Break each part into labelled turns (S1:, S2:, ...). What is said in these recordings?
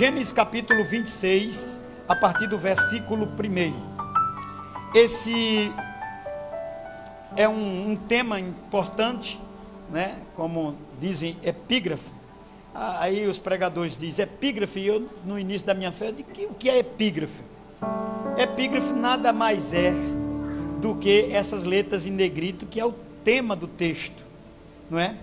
S1: Gênesis capítulo 26, a partir do versículo 1. Esse é um tema importante, né? Como dizem, epígrafe. Aí os pregadores dizem epígrafe, e eu no início da minha fé eu digo, o que é epígrafe? Epígrafe nada mais é do que essas letras em negrito, que é o tema do texto, não é?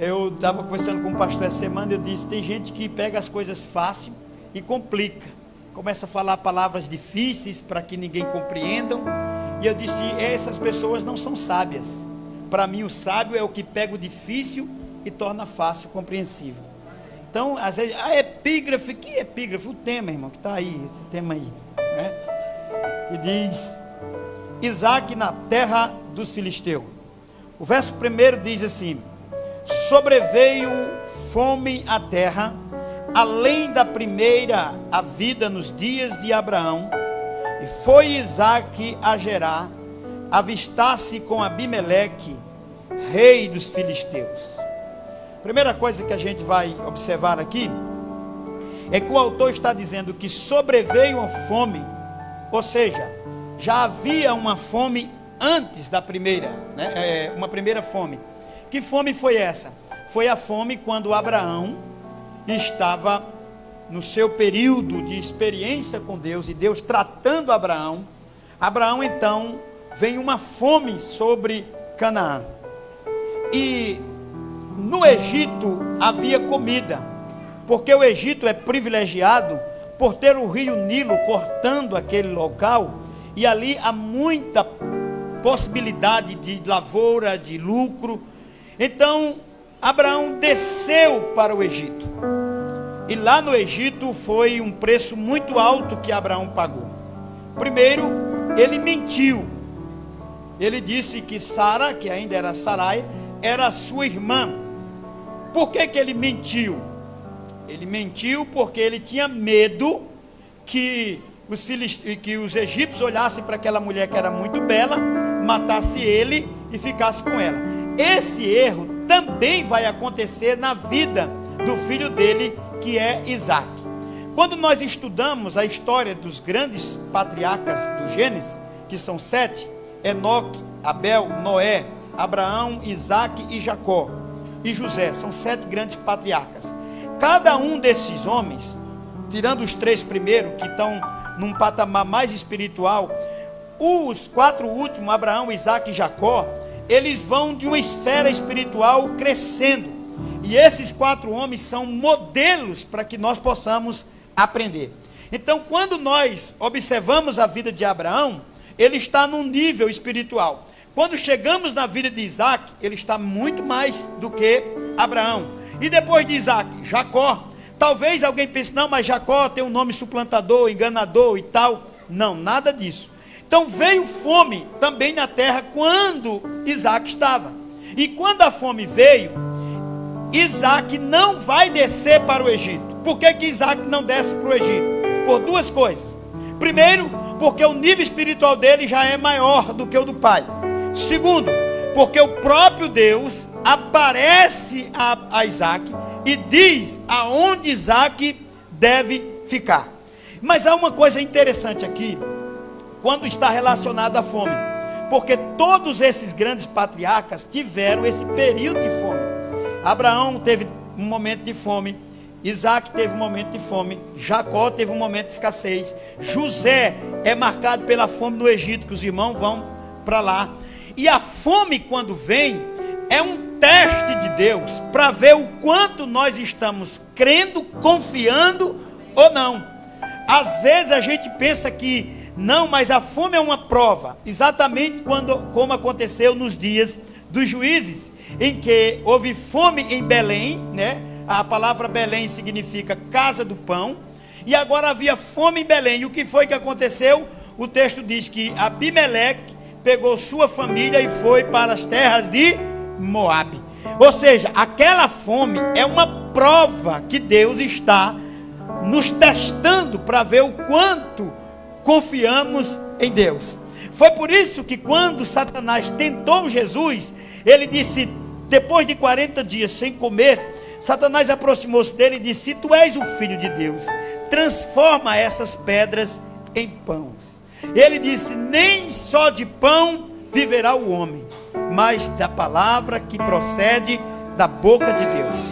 S1: Eu estava conversando com um pastor essa semana, eu disse, tem gente que pega as coisas fácil e complica, começa a falar palavras difíceis para que ninguém compreendam, e eu disse, essas pessoas não são sábias. Para mim o sábio é o que pega o difícil e torna fácil, compreensível. Então, às vezes, a epígrafe, que epígrafe? O tema, irmão, que está aí, esse tema aí, né? E diz, Isaque na terra dos filisteus. O verso 1 diz assim, sobreveio fome à terra, além da primeira a vida nos dias de Abraão, e foi Isaque a Gerar, avistar-se com Abimeleque, rei dos filisteus. Primeira coisa que a gente vai observar aqui, é que o autor está dizendo que sobreveio a fome, ou seja, já havia uma fome antes da primeira, né? Uma primeira fome. Que fome foi essa? Foi a fome quando Abraão estava no seu período de experiência com Deus, e Deus tratando Abraão. Abraão então, vem uma fome sobre Canaã, e no Egito havia comida, porque o Egito é privilegiado por ter o rio Nilo cortando aquele local, e ali há muita possibilidade de lavoura, de lucro. Então Abraão desceu para o Egito, e lá no Egito foi um preço muito alto que Abraão pagou. Primeiro, ele mentiu. Ele disse que Sara, que ainda era Sarai, era sua irmã. Por que ele mentiu? Ele mentiu porque ele tinha medo que os egípcios olhassem para aquela mulher que era muito bela, matasse ele e ficasse com ela. Esse erro também vai acontecer na vida do filho dele, que é Isaque. Quando nós estudamos a história dos grandes patriarcas do Gênesis, que são 7, Enoque, Abel, Noé, Abraão, Isaque e Jacó e José, são 7 grandes patriarcas. Cada um desses homens, tirando os 3 primeiros que estão num patamar mais espiritual, os 4 últimos, Abraão, Isaque e Jacó, eles vão de uma esfera espiritual crescendo, e esses 4 homens são modelos para que nós possamos aprender. Então, quando nós observamos a vida de Abraão, ele está num nível espiritual. Quando chegamos na vida de Isaque, ele está muito mais do que Abraão. E depois de Isaque, Jacó. Talvez alguém pense, não, mas Jacó tem um nome suplantador, enganador e tal. Não, nada disso. Então veio fome também na terra quando Isaque estava. E quando a fome veio, Isaque não vai descer para o Egito. Por que Isaque não desce para o Egito? Por 2 coisas. Primeiro, porque o nível espiritual dele já é maior do que o do pai. Segundo, porque o próprio Deus aparece a Isaque e diz aonde Isaque deve ficar. Mas há uma coisa interessante aqui, quando está relacionado à fome, porque todos esses grandes patriarcas tiveram esse período de fome. Abraão teve um momento de fome, Isaque teve um momento de fome, Jacó teve um momento de escassez, José é marcado pela fome no Egito, que os irmãos vão para lá. E a fome, quando vem, é um teste de Deus para ver o quanto nós estamos crendo, confiando ou não. Às vezes a gente pensa que não, mas a fome é uma prova, exatamente como aconteceu nos dias dos juízes, em que houve fome em Belém, né? A palavra Belém significa casa do pão, e agora havia fome em Belém. E o que foi que aconteceu? O texto diz que Abimeleque pegou sua família e foi para as terras de Moabe. Ou seja, aquela fome é uma prova que Deus está nos testando para ver o quanto confiamos em Deus. Foi por isso que quando Satanás tentou Jesus, ele disse, depois de 40 dias sem comer, Satanás aproximou-se dele e disse: se tu és o filho de Deus, transforma essas pedras em pães. Ele disse: nem só de pão viverá o homem, mas da palavra que procede da boca de Deus.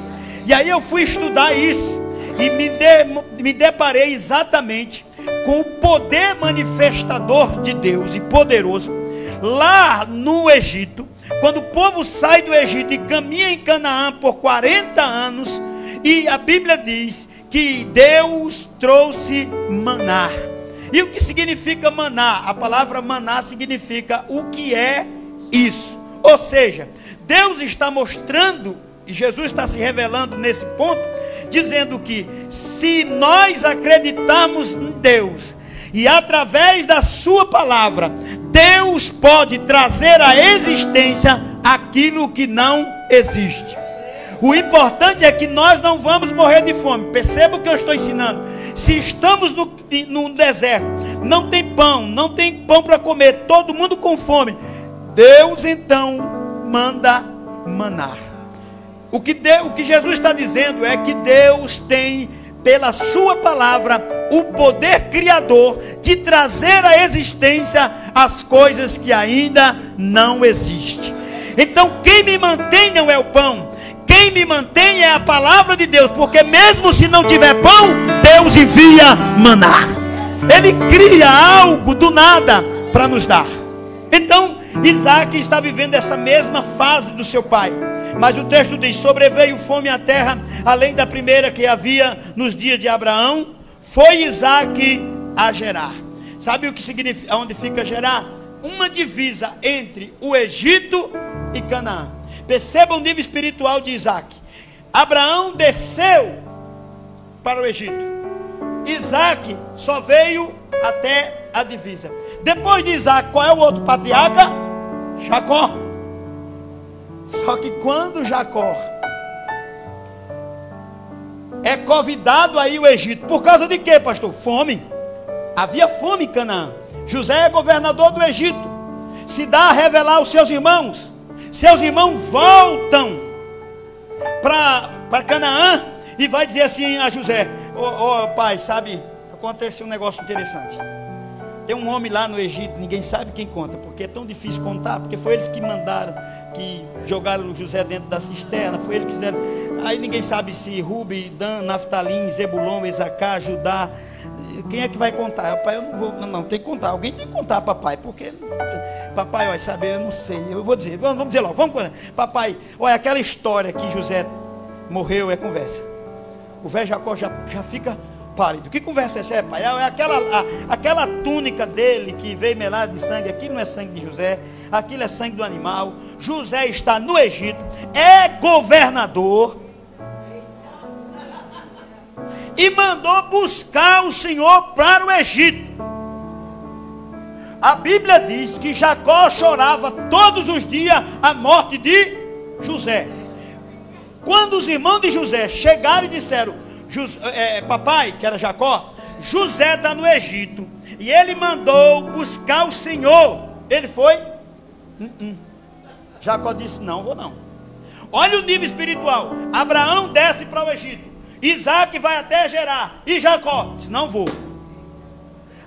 S1: E aí eu fui estudar isso e me deparei exatamente com o poder manifestador de Deus e poderoso lá no Egito, quando o povo sai do Egito e caminha em Canaã por 40 anos, e a Bíblia diz que Deus trouxe maná. E o que significa maná? A palavra maná significa o que é isso. Ou seja, Deus está mostrando, e Jesus está se revelando nesse ponto, dizendo que se nós acreditarmos em Deus, e através da sua palavra, Deus pode trazer à existência aquilo que não existe. O importante é que nós não vamos morrer de fome. Perceba o que eu estou ensinando. Se estamos no deserto, não tem pão para comer, todo mundo com fome, Deus então manda maná. O que Jesus está dizendo é que Deus tem, pela sua palavra, o poder criador de trazer à existência as coisas que ainda não existem. Então quem me mantém não é o pão, quem me mantém é a palavra de Deus, porque mesmo se não tiver pão, Deus envia maná. Ele cria algo do nada para nos dar. Então Isaac está vivendo essa mesma fase do seu pai. Mas o texto diz: sobreveio fome à terra, além da primeira que havia nos dias de Abraão. Foi Isaac a Gerar. Sabe o que significa, onde fica Gerar? Uma divisa entre o Egito e Canaã. Perceba o nível espiritual de Isaac. Abraão desceu para o Egito. Isaac só veio até a divisa. Depois de Isaac, qual é o outro patriarca? Jacó. Só que quando Jacó é convidado a ir ao Egito, por causa de quê, pastor? Fome. Havia fome em Canaã. José é governador do Egito, se dá a revelar aos seus irmãos. Seus irmãos voltam para Canaã e vai dizer assim a José: pai, sabe, aconteceu um negócio interessante. Tem um homem lá no Egito, ninguém sabe quem conta, porque é tão difícil contar, porque foi eles que mandaram, que jogaram o José dentro da cisterna, foi eles que fizeram. Aí ninguém sabe se Rubi, Dan, Naftalim, Zebulon, Isacar, Judá, quem é que vai contar? Pai, eu não vou, não, tem que contar, alguém tem que contar, papai, porque papai, olha, sabe, eu não sei, eu vou dizer, vamos dizer logo, vamos contar. Papai, olha, aquela história que José morreu é conversa. O velho Jacó já fica pálido. Que conversa é essa, pai? É aquela túnica dele que veio melada de sangue, aquilo não é sangue de José, aquilo é sangue do animal. José está no Egito, é governador, e mandou buscar o Senhor para o Egito. A Bíblia diz que Jacó chorava todos os dias a morte de José. Quando os irmãos de José chegaram e disseram: papai, que era Jacó, José está no Egito e ele mandou buscar o Senhor. Ele foi? Jacó disse: não vou não. Olha o nível espiritual. Abraão desce para o Egito, Isaac vai até Gerar, e Jacó disse: não vou.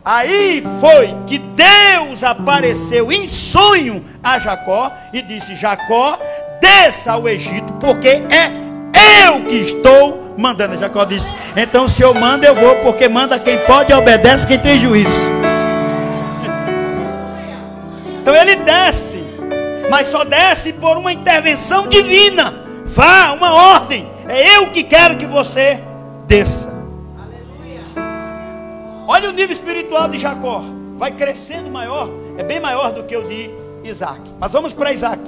S1: Aí foi que Deus apareceu em sonho a Jacó e disse: Jacó, desça ao Egito, porque é eu que estou mandando. Jacó disse: então se eu mando, eu vou, porque manda quem pode e obedece quem tem juízo. Então ele desce, mas só desce por uma intervenção divina. Vá, uma ordem. É eu que quero que você desça. Aleluia. Olha o nível espiritual de Jacó. Vai crescendo maior. É bem maior do que o de Isaac. Mas vamos para Isaac.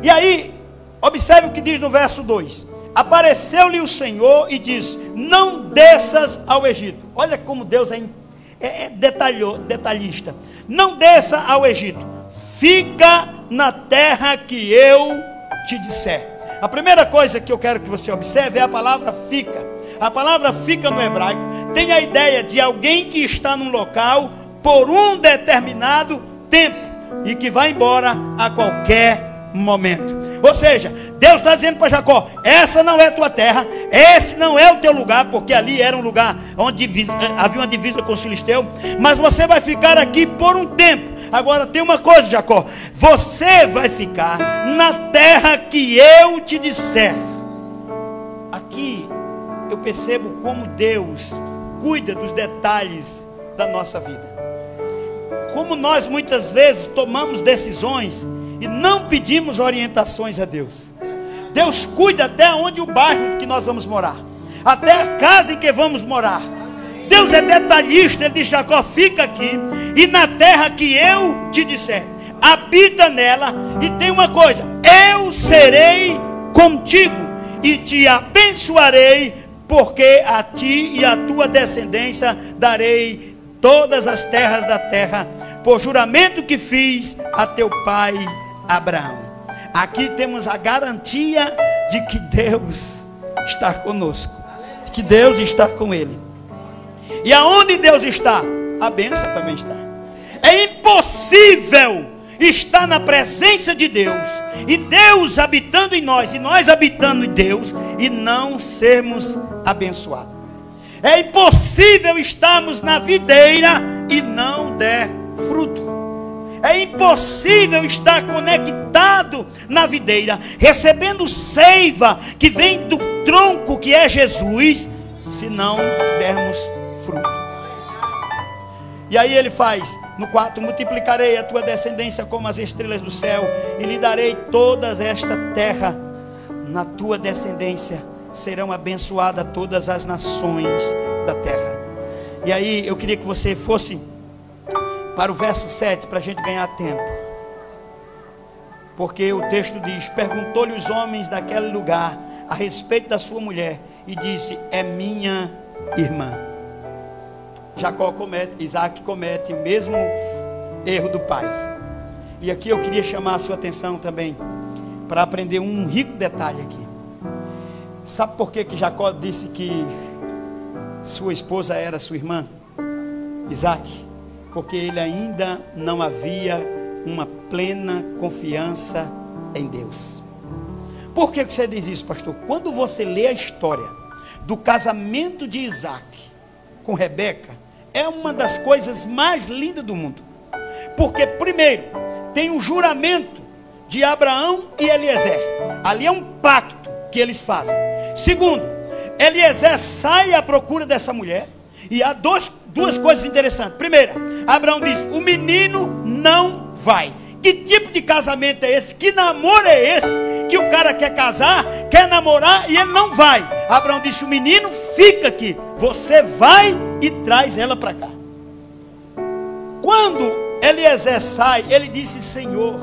S1: E aí, observe o que diz no verso 2. Apareceu-lhe o Senhor e disse: não desças ao Egito. Olha como Deus é detalhista. Não desça ao Egito. Fica na terra que eu te disser. A primeira coisa que eu quero que você observe é a palavra fica. A palavra fica no hebraico tem a ideia de alguém que está num local por um determinado tempo e que vai embora a qualquer momento. Ou seja, Deus está dizendo para Jacó: essa não é a tua terra, esse não é o teu lugar, porque ali era um lugar onde havia uma divisa com os filisteus, mas você vai ficar aqui por um tempo. Agora tem uma coisa, Jacó: você vai ficar na terra que eu te disser. Aqui eu percebo como Deus cuida dos detalhes da nossa vida. Como nós muitas vezes tomamos decisões e não pedimos orientações a Deus. Deus cuida até onde o bairro que nós vamos morar, até a casa em que vamos morar. Deus é detalhista. Ele diz: Jacó, fica aqui, e na terra que eu te disser, habita nela. E tem uma coisa: eu serei contigo e te abençoarei, porque a ti e a tua descendência darei todas as terras da terra, por juramento que fiz a teu pai Abraão. Aqui temos a garantia de que Deus está conosco, de que Deus está com ele. E aonde Deus está, a bênção também está. É impossível estar na presença de Deus, e Deus habitando em nós, e nós habitando em Deus, e não sermos abençoados. É impossível estarmos na videira e não der fruto. É impossível estar conectado na videira, recebendo seiva que vem do tronco que é Jesus, se não dermos fruto. E aí ele faz no 4: multiplicarei a tua descendência como as estrelas do céu, e lhe darei toda esta terra. Na tua descendência serão abençoadas todas as nações da terra. E aí eu queria que você fosse para o verso 7, para a gente ganhar tempo. Porque o texto diz: perguntou-lhe os homens daquele lugar a respeito da sua mulher, e disse: é minha irmã. Isaac comete o mesmo erro do pai. E aqui eu queria chamar a sua atenção também, para aprender um rico detalhe aqui. Sabe por que Jacó disse que sua esposa era sua irmã, Isaac? Porque ele ainda não havia uma plena confiança em Deus. Por que você diz isso, pastor? Quando você lê a história do casamento de Isaac com Rebeca, é uma das coisas mais lindas do mundo. Porque primeiro, tem o juramento de Abraão e Eliezer. Ali é um pacto que eles fazem. Segundo, Eliezer sai à procura dessa mulher. E há duas coisas interessantes. Primeira, Abraão diz: o menino não vai. Que tipo de casamento é esse? Que namoro é esse? Que o cara quer casar, quer namorar e ele não vai. Abraão disse: o menino fica aqui, você vai e traz ela para cá. Quando Eliezer sai, ele disse: Senhor,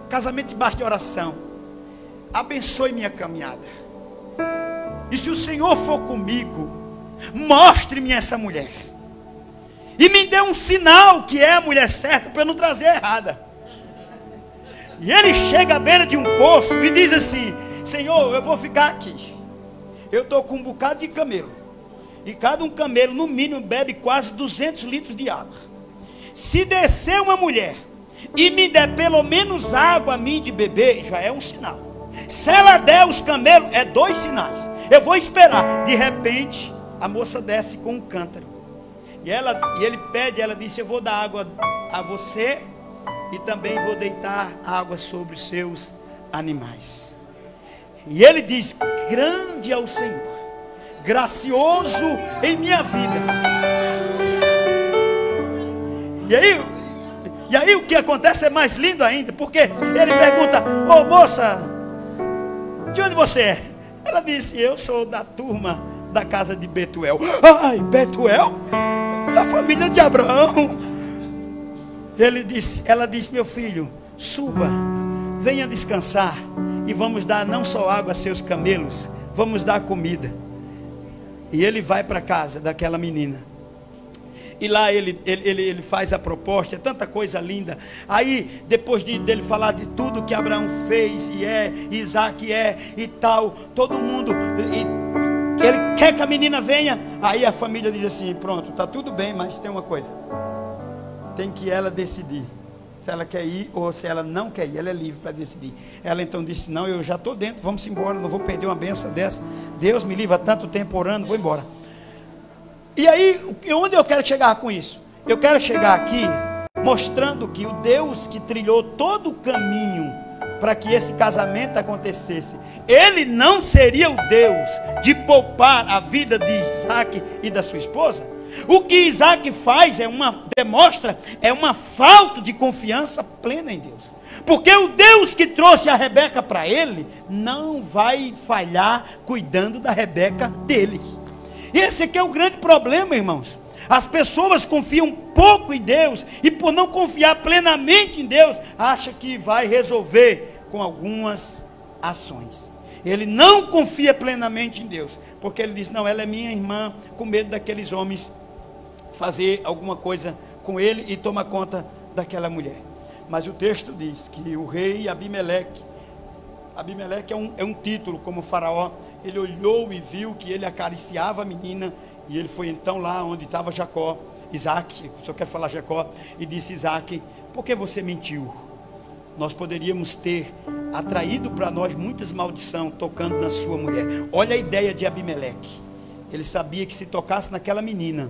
S1: casamento debaixo de oração, abençoe minha caminhada. E se o Senhor for comigo, mostre-me essa mulher, e me dê um sinal que é a mulher certa, para eu não trazer a errada. E ele chega à beira de um poço e diz assim: Senhor, eu vou ficar aqui. Eu estou com um bocado de camelo, e cada um camelo no mínimo bebe quase 200 litros de água. Se descer uma mulher e me der pelo menos água a mim de beber, já é um sinal. Se ela der os camelos, é 2 sinais. Eu vou esperar. De repente a moça desce com um cântaro, e ele pede, ela disse: eu vou dar água a você, e também vou deitar água sobre os seus animais. E ele diz: grande é o Senhor, gracioso em minha vida. E aí o que acontece é mais lindo ainda, porque ele pergunta: ô moça, de onde você é? Ela disse: eu sou da turma da casa de Betuel. Ai, Betuel? Da família de Abraão. Ela disse: meu filho, suba, venha descansar, e vamos dar não só água a seus camelos, vamos dar comida. E ele vai para a casa daquela menina, e lá ele faz a proposta. É tanta coisa linda. Aí depois dele falar de tudo que Abraão fez, e Isaac e tal, todo mundo, ele quer que a menina venha. Aí a família diz assim: pronto, está tudo bem, mas tem uma coisa, tem que ela decidir. se ela quer ir ou se ela não quer ir. Ela é livre para decidir. Ela então disse: não, eu já estou dentro, vamos embora, não vou perder uma benção dessa. Deus me livra, há tanto tempo orando, vou embora. E aí, onde eu quero chegar com isso? Eu quero chegar aqui mostrando que o Deus que trilhou todo o caminho para que esse casamento acontecesse, Ele não seria o Deus de poupar a vida de Isaac e da sua esposa? O que Isaac faz demonstra uma falta de confiança plena em Deus, porque o Deus que trouxe a Rebeca para ele não vai falhar cuidando da Rebeca dele. E esse aqui é o grande problema, irmãos. As pessoas confiam pouco em Deus, e por não confiar plenamente em Deus, acha que vai resolver com algumas ações. Ele não confia plenamente em Deus, porque ele diz: não, ela é minha irmã, com medo daqueles homens fazer alguma coisa com ele e tomar conta daquela mulher. Mas o texto diz que o rei Abimeleque é um título, como Faraó, ele olhou e viu que ele acariciava a menina, e ele foi então lá onde estava Isaac, só quero falar Jacó, e disse: Isaac, por que você mentiu? Nós poderíamos ter atraído para nós muitas maldições tocando na sua mulher. Olha a ideia de Abimeleque. Ele sabia que se tocasse naquela menina,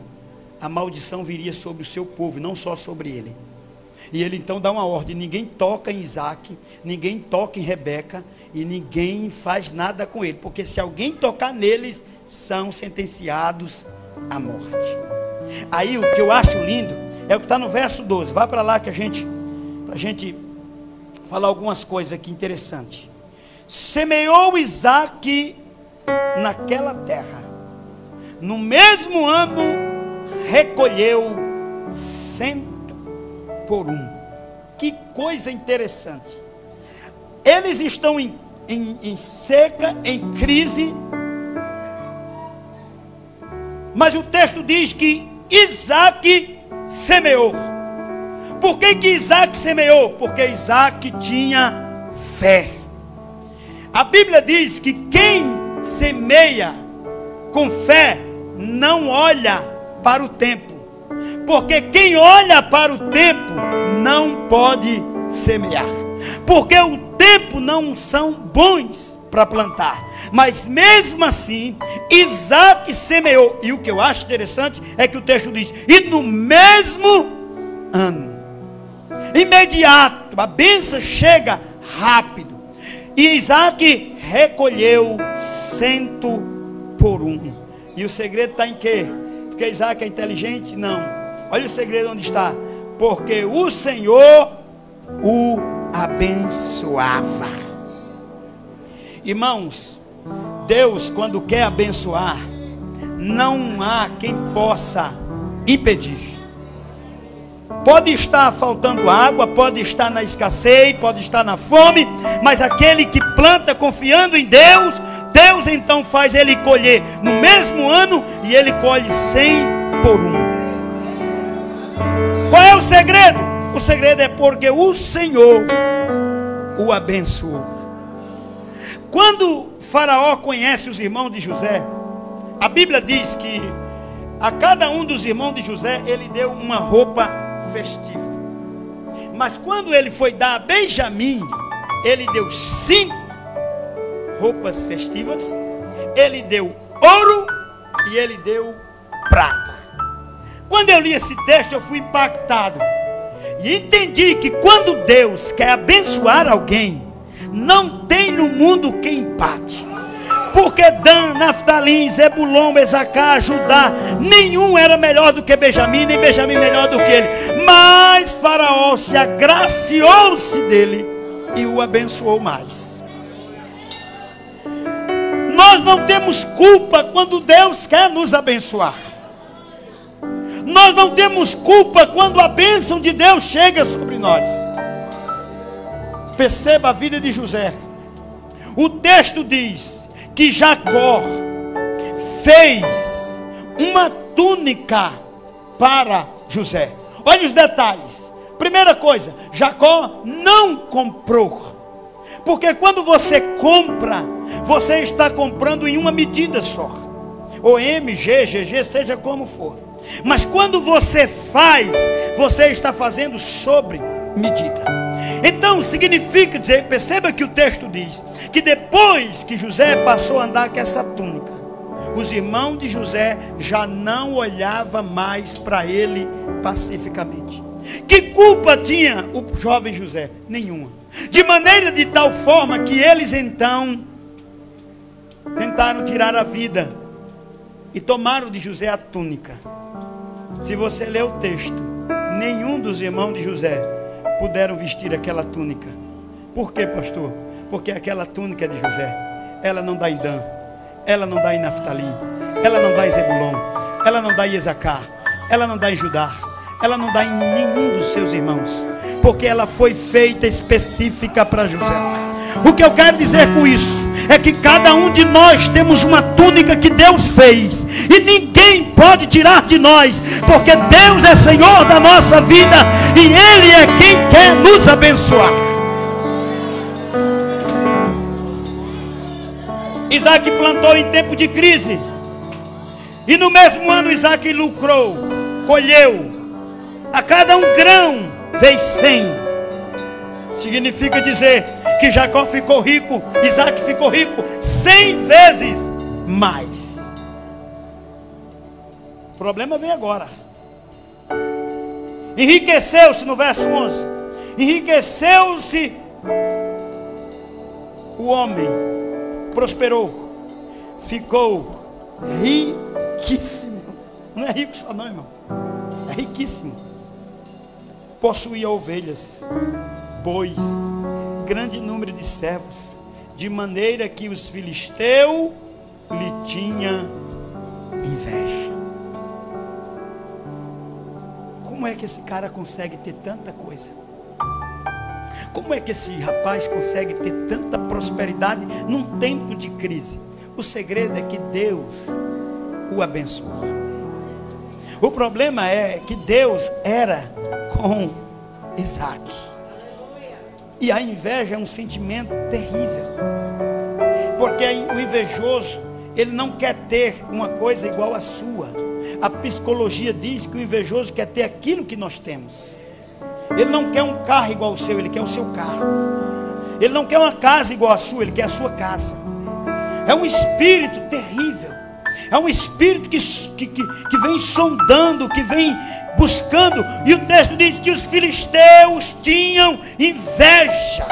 S1: a maldição viria sobre o seu povo, não só sobre ele. E ele então dá uma ordem: ninguém toca em Isaac, ninguém toca em Rebeca, e ninguém faz nada com ele, porque se alguém tocar neles, são sentenciados à morte. Aí o que eu acho lindo é o que está no verso 12. Vá para lá que para a gente falar algumas coisas aqui interessantes. Semeou Isaac naquela terra, no mesmo ano recolheu 100 por 1. Que coisa interessante. Eles estão em seca, em crise, mas o texto diz que Isaac semeou. Por que Isaac semeou? Porque Isaac tinha fé. A Bíblia diz que quem semeia com fé não olha para o tempo, porque quem olha para o tempo não pode semear, porque o tempo não são bons para plantar. Mas mesmo assim, Isaac semeou. E o que eu acho interessante é que o texto diz: e no mesmo ano, imediato, a bênção chega rápido, e Isaac recolheu 100 por 1. E o segredo está em quê? Porque Isaac é inteligente? Não. Olha o segredo onde está: porque o Senhor o abençoava. Irmãos, Deus, quando quer abençoar, não há quem possa impedir. Pode estar faltando água, pode estar na escassez, pode estar na fome, mas aquele que planta confiando em Deus, Deus então faz ele colher no mesmo ano, e ele colhe 100 por 1. Qual é o segredo? O segredo é porque o Senhor o abençoou. Quando Faraó conhece os irmãos de José, a Bíblia diz que a cada um dos irmãos de José ele deu uma roupa festiva. Mas quando ele foi dar a Benjamim, ele deu 5 roupas festivas, ele deu ouro e ele deu prata. Quando eu li esse texto, eu fui impactado e entendi que quando Deus quer abençoar alguém, não tem no mundo quem empate. Porque Dan, Naftalim, Zebulon, Esacar, Judá, nenhum era melhor do que Benjamim, nem Benjamim melhor do que ele. Mas Faraó se agraciou-se dele e o abençoou mais. Nós não temos culpa quando Deus quer nos abençoar. Nós não temos culpa quando a bênção de Deus chega sobre nós. Perceba a vida de José. O texto diz que Jacó fez uma túnica para José. Olha os detalhes. Primeira coisa, Jacó não comprou. Porque quando você compra, você está comprando em uma medida só. Ou MG, GG, seja como for. Mas quando você faz, você está fazendo sobre medida. Então significa dizer, perceba que o texto diz que depois que José passou a andar com essa túnica, os irmãos de José já não olhavam mais para ele pacificamente. Que culpa tinha o jovem José? Nenhuma. De maneira de tal forma que eles então tentaram tirar a vida e tomaram de José a túnica. Se você ler o texto, nenhum dos irmãos de José puderam vestir aquela túnica. Por quê, pastor? Porque aquela túnica é de José. Ela não dá em Dan, ela não dá em Naftali, ela não dá em Zebulon, ela não dá em Isacar, ela não dá em Judá, ela não dá em nenhum dos seus irmãos, porque ela foi feita específica para José. O que eu quero dizer com isso é que cada um de nós temos uma túnica que Deus fez, e ninguém pode tirar de nós, porque Deus é Senhor da nossa vida, e Ele é quem quer nos abençoar. Isaac plantou em tempo de crise, e no mesmo ano Isaac lucrou, colheu, a cada um grão veio 100. Significa dizer que Jacó ficou rico, Isaac ficou rico 100 vezes mais. O problema vem agora. Enriqueceu-se no verso 11. Enriqueceu-se o homem, prosperou, ficou riquíssimo. Não é rico só não, irmão, é riquíssimo. Possuía ovelhas, bois, grande número de servos, de maneira que os filisteus lhe tinham inveja. Como é que esse cara consegue ter tanta coisa? Como é que esse rapaz consegue ter tanta prosperidade num tempo de crise? O segredo é que Deus o abençoou. O problema é que Deus era com Isaac, e a inveja é um sentimento terrível, porque o invejoso, ele não quer ter uma coisa igual à sua. A psicologia diz que o invejoso quer ter aquilo que nós temos. Ele não quer um carro igual ao seu, ele quer o seu carro. Ele não quer uma casa igual à sua, ele quer a sua casa. É um espírito terrível, é um espírito que vem sondando, que vem buscando. E o texto diz que os filisteus tinham inveja.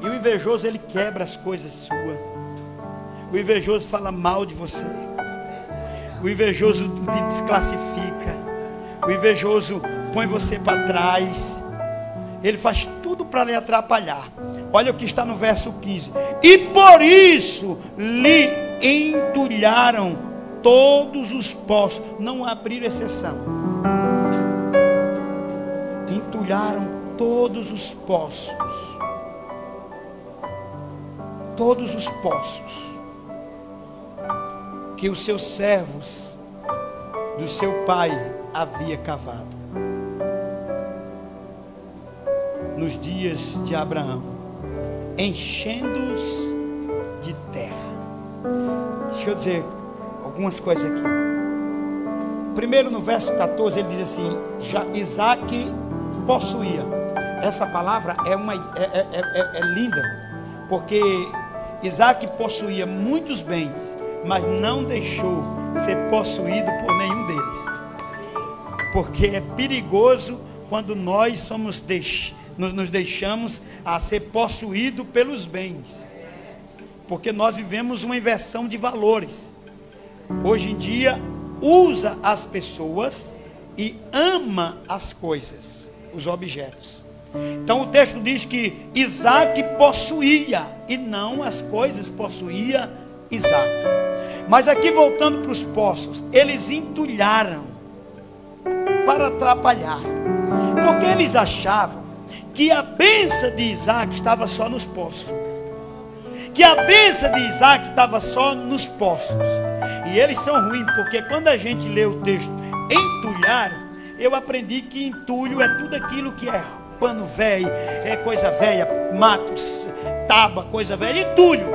S1: E o invejoso, ele quebra as coisas suas. O invejoso fala mal de você. O invejoso te desclassifica. O invejoso põe você para trás. Ele faz tudo para lhe atrapalhar. Olha o que está no verso 15. E por isso lhe entulharam todos os poços. Não abriram exceção. Entulharam todos os poços. Todos os poços que os seus servos do seu pai havia cavado nos dias de Abraão, enchendo-os de terra. Deixa eu dizer algumas coisas aqui. Primeiro, no verso 14, ele diz assim: já Isaac possuía. Essa palavra é linda, porque Isaac possuía muitos bens, mas não deixou ser possuído por nenhum deles. Porque é perigoso quando nós nos deixamos a ser possuído pelos bens, porque nós vivemos uma inversão de valores. Hoje em dia usa as pessoas e ama as coisas, os objetos. Então o texto diz que Isaac possuía, e não as coisas possuía Isaac. Mas aqui, voltando para os poços, eles entulharam para atrapalhar, porque eles achavam que a bênção de Isaac estava só nos poços, que a bênção de Isaac estava só nos poços. E eles são ruins, porque quando a gente lê o texto entulharam, eu aprendi que entulho é tudo aquilo que é pano velho, é coisa velha, matos, tábua, coisa velha, entulho.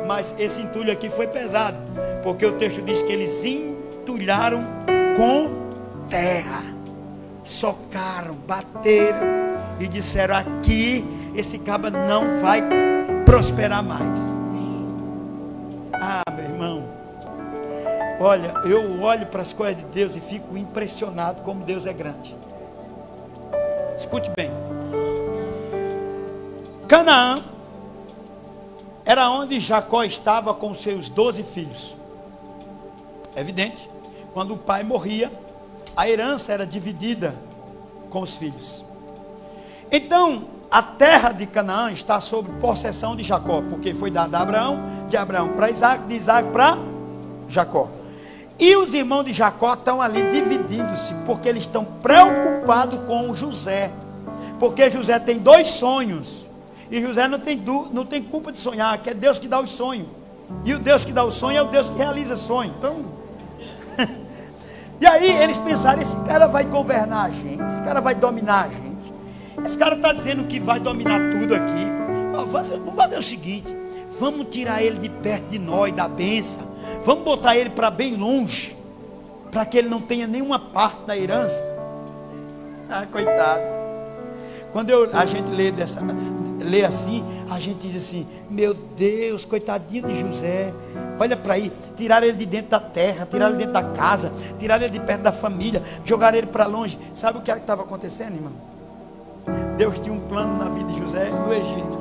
S1: Mas esse entulho aqui foi pesado, porque o texto diz que eles entulharam com terra, socaram, bateram e disseram: aqui esse cabra não vai prosperar mais. Ah, meu irmão, olha, eu olho para as coisas de Deus e fico impressionado como Deus é grande. Escute bem. Canaã era onde Jacó estava com seus 12 filhos. É evidente, quando o pai morria, a herança era dividida com os filhos. Então, a terra de Canaã está sob possessão de Jacó, porque foi dada a Abraão, de Abraão para Isaac, de Isaac para Jacó. E os irmãos de Jacó estão ali dividindo-se, porque eles estão preocupados com o José, porque José tem 2 sonhos, e José não tem culpa de sonhar, que é Deus que dá os sonhos, e o Deus que dá o sonho é o Deus que realiza sonho. Então, e aí eles pensaram: esse cara vai governar a gente, esse cara vai dominar a gente, esse cara está dizendo que vai dominar tudo aqui. Vamos fazer o seguinte: vamos tirar ele de perto de nós, da bênção, vamos botar ele para bem longe, para que ele não tenha nenhuma parte da herança. Ah, coitado. Quando a gente lê assim, a gente diz assim: meu Deus, coitadinho de José, olha para aí, tiraram ele de dentro da terra, tiraram ele de dentro da casa, tiraram ele de perto da família, jogaram ele para longe. Sabe o que era que estava acontecendo, irmão? Deus tinha um plano na vida de José no Egito.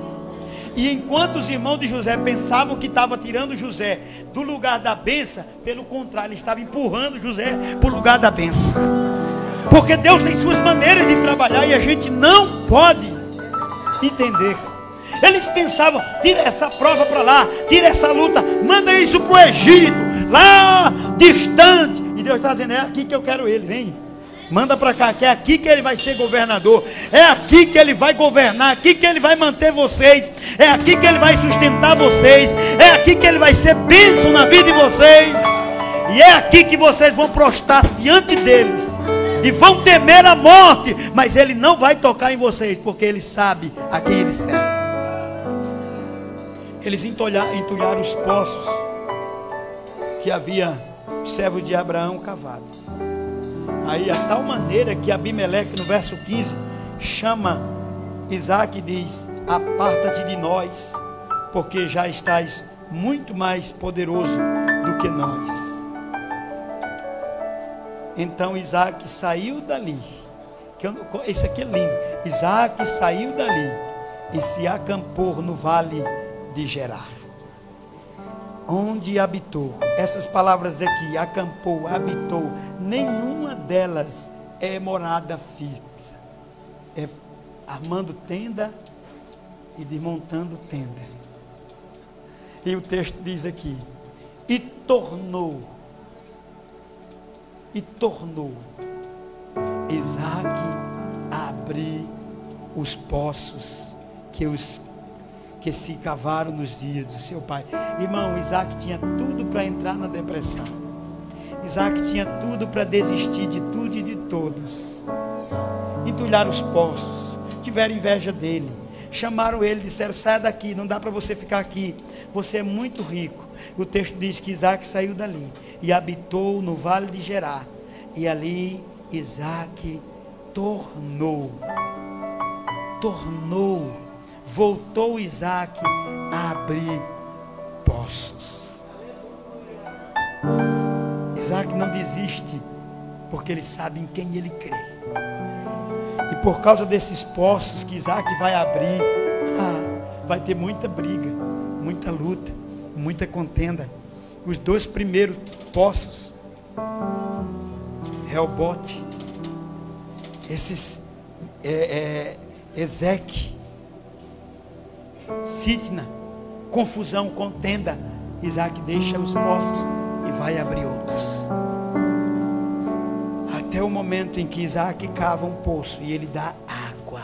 S1: E enquanto os irmãos de José pensavam que estava tirando José do lugar da bênção, pelo contrário, ele estava empurrando José para o lugar da bênção. Porque Deus tem suas maneiras de trabalhar e a gente não pode entender. Eles pensavam: tira essa prova para lá, tira essa luta, manda isso para o Egito, lá distante. E Deus está dizendo: é aqui que eu quero ele, vem. Manda para cá, que é aqui que ele vai ser governador, é aqui que ele vai governar, aqui que ele vai manter vocês, é aqui que ele vai sustentar vocês, é aqui que ele vai ser bênção na vida de vocês, e é aqui que vocês vão prostrar-se diante deles e vão temer a morte, mas ele não vai tocar em vocês, porque ele sabe a quem ele serve. Eles entulharam os poços que havia o servo de Abraão cavado. Aí, a tal maneira que Abimeleque, no verso 15, chama Isaac e diz: aparta-te de nós, porque já estás muito mais poderoso do que nós. Então Isaac saiu dali, isso aqui é lindo. Isaac saiu dali e se acampou no vale de Gerar, onde habitou. Essas palavras aqui, acampou, habitou, nenhuma delas é morada fixa, é armando tenda e desmontando tenda. E o texto diz aqui: e tornou Isaac a abrir os poços que se cavaram nos dias do seu pai. Irmão, Isaac tinha tudo para entrar na depressão. Isaac tinha tudo para desistir de tudo e de todos. Entulharam os poços, tiveram inveja dele, chamaram ele, disseram: saia daqui, não dá para você ficar aqui, você é muito rico. O texto diz que Isaac saiu dali e habitou no vale de Gerar, e ali Isaac voltou Isaac a abrir poços. Isaac não desiste, porque ele sabe em quem ele crê. E por causa desses poços que Isaac vai abrir, vai ter muita briga, muita luta, muita contenda. Os 2 primeiros poços, Reobote, esses Ezeque, Sitna, confusão, contenda. Isaac deixa os poços e vai abrir outros, até o momento em que Isaac cava um poço e ele dá água.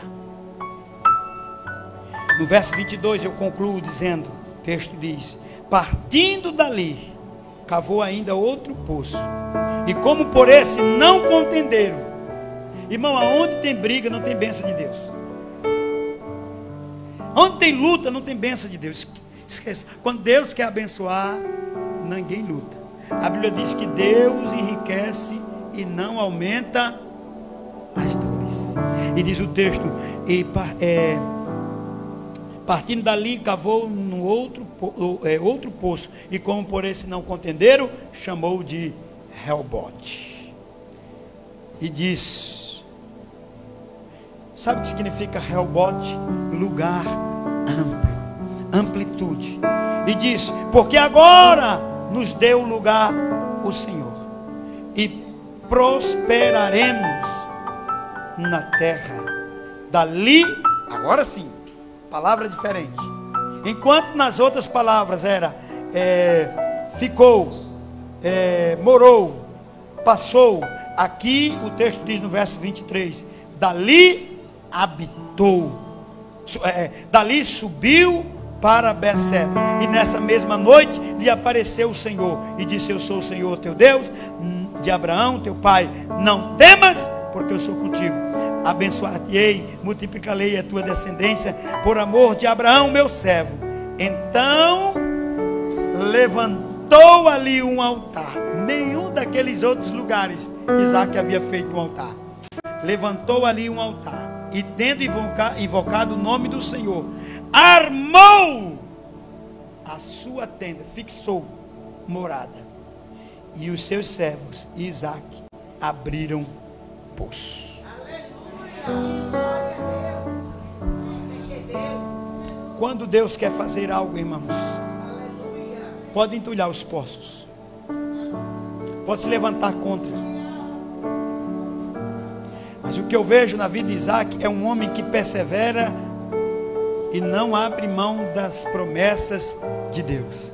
S1: No verso 22 eu concluo dizendo, o texto diz: partindo dali, cavou ainda outro poço, e como por esse não contenderam. Irmão, aonde tem briga não tem bênção de Deus. Onde tem luta não tem bênção de Deus. Esqueça. Quando Deus quer abençoar, ninguém luta. A Bíblia diz que Deus enriquece e não aumenta as dores. E diz o texto, partindo dali, cavou no outro poço, e como por esse não contenderam, chamou de Reobote. E diz, sabe o que significa Reobote? Lugar amplo, amplitude. E diz, porque agora nos deu lugar o Senhor, e prosperaremos na terra. Dali, agora sim, palavra diferente. Enquanto nas outras palavras era ficou, morou, passou, aqui o texto diz no verso 23, dali habitou, dali subiu para Berseba, e nessa mesma noite lhe apareceu o Senhor e disse, eu sou o Senhor teu Deus, de Abraão teu pai, não temas, porque eu sou contigo, abençoar-te-ei, multiplicarei a tua descendência, por amor de Abraão meu servo. Então levantou ali um altar. Nenhum daqueles outros lugares Isaac havia feito um altar. Levantou ali um altar, e tendo invocado o nome do Senhor, armou a sua tenda, fixou morada, e os seus servos e Isaac abriram poço. Quando Deus quer fazer algo, irmãos, pode entulhar os poços, pode se levantar contra, mas o que eu vejo na vida de Isaac é um homem que persevera e não abre mão das promessas de Deus,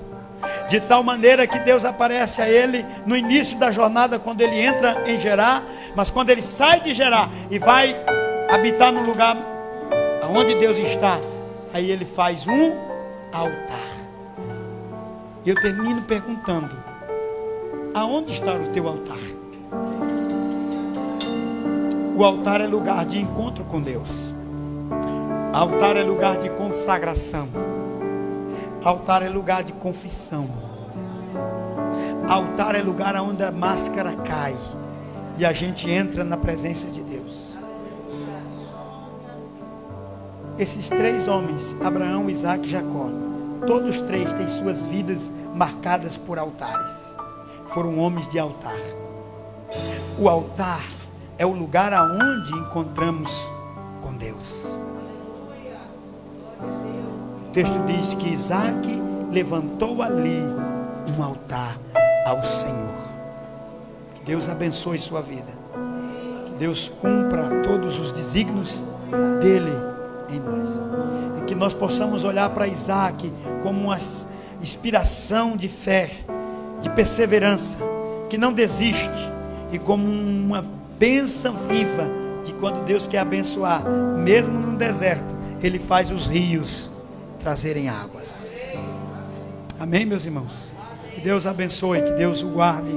S1: de tal maneira que Deus aparece a ele no início da jornada, quando ele entra em Gerar, mas quando ele sai de Gerar e vai habitar no lugar onde Deus está, aí ele faz um altar. E eu termino perguntando, aonde está o teu altar? O altar é lugar de encontro com Deus. Altar é lugar de consagração. Altar é lugar de confissão. Altar é lugar onde a máscara cai e a gente entra na presença de Deus. Esses três homens, Abraão, Isaac e Jacó, todos três têm suas vidas marcadas por altares. Foram homens de altar. O altar é o lugar aonde encontramos com Deus. O texto diz que Isaac levantou ali um altar ao Senhor. Que Deus abençoe sua vida. Que Deus cumpra todos os desígnios dele em nós. E que nós possamos olhar para Isaac como uma inspiração de fé, de perseverança, que não desiste, e como uma bênção viva de quando Deus quer abençoar, mesmo no deserto, Ele faz os rios trazerem águas. Amém, meus irmãos? Que Deus abençoe, que Deus o guarde,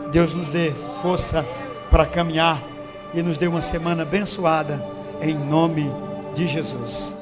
S1: que Deus nos dê força para caminhar e nos dê uma semana abençoada, em nome de Jesus.